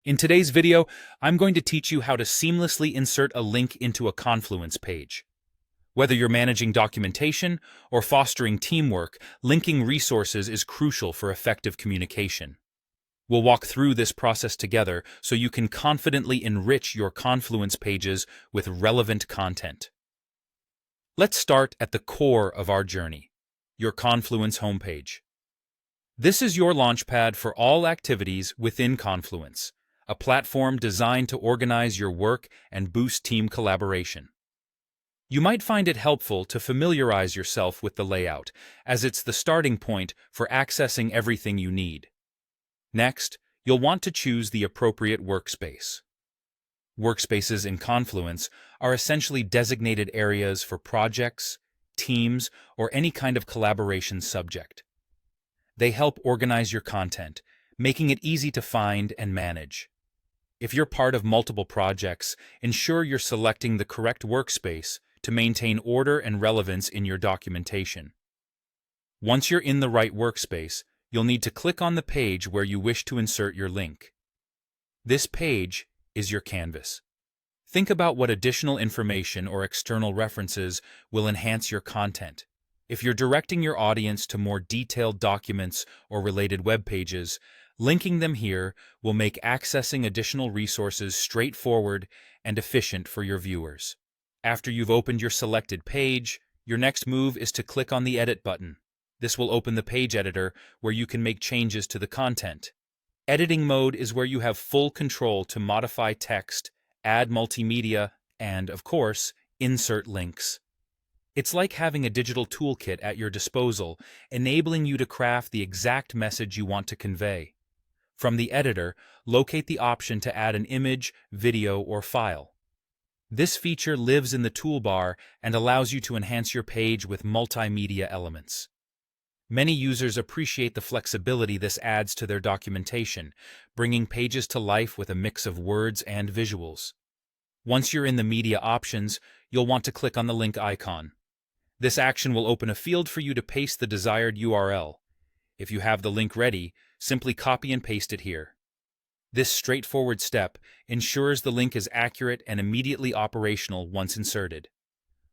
In today's video, I'm going to teach you how to seamlessly insert a link into a Confluence page. Whether you're managing documentation or fostering teamwork, linking resources is crucial for effective communication. We'll walk through this process together so you can confidently enrich your Confluence pages with relevant content. Let's start at the core of our journey, your Confluence homepage. This is your launchpad for all activities within Confluence, a platform designed to organize your work and boost team collaboration. You might find it helpful to familiarize yourself with the layout, as it's the starting point for accessing everything you need. Next, you'll want to choose the appropriate workspace. Workspaces in Confluence are essentially designated areas for projects, teams, or any kind of collaboration subject. They help organize your content, making it easy to find and manage. If you're part of multiple projects, ensure you're selecting the correct workspace to maintain order and relevance in your documentation. Once you're in the right workspace, you'll need to click on the page where you wish to insert your link. This page is your canvas. Think about what additional information or external references will enhance your content. If you're directing your audience to more detailed documents or related web pages, linking them here will make accessing additional resources straightforward and efficient for your viewers. After you've opened your selected page, your next move is to click on the Edit button. This will open the page editor where you can make changes to the content. Editing mode is where you have full control to modify text, add multimedia, and, of course, insert links. It's like having a digital toolkit at your disposal, enabling you to craft the exact message you want to convey. From the editor, locate the option to add an image, video, or file. This feature lives in the toolbar and allows you to enhance your page with multimedia elements. Many users appreciate the flexibility this adds to their documentation, bringing pages to life with a mix of words and visuals. Once you're in the media options, you'll want to click on the link icon. This action will open a field for you to paste the desired URL. If you have the link ready, simply copy and paste it here. This straightforward step ensures the link is accurate and immediately operational once inserted.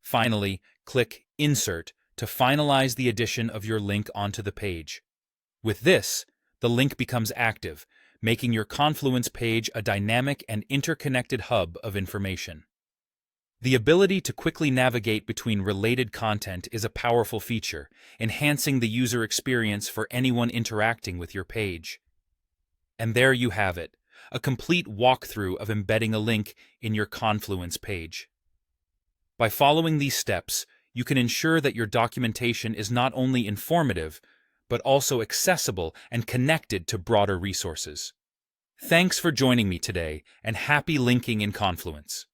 Finally, click Insert to finalize the addition of your link onto the page. With this, the link becomes active, making your Confluence page a dynamic and interconnected hub of information. The ability to quickly navigate between related content is a powerful feature, enhancing the user experience for anyone interacting with your page. And there you have it, a complete walkthrough of embedding a link in your Confluence page. By following these steps, you can ensure that your documentation is not only informative, but also accessible and connected to broader resources. Thanks for joining me today, and happy linking in Confluence.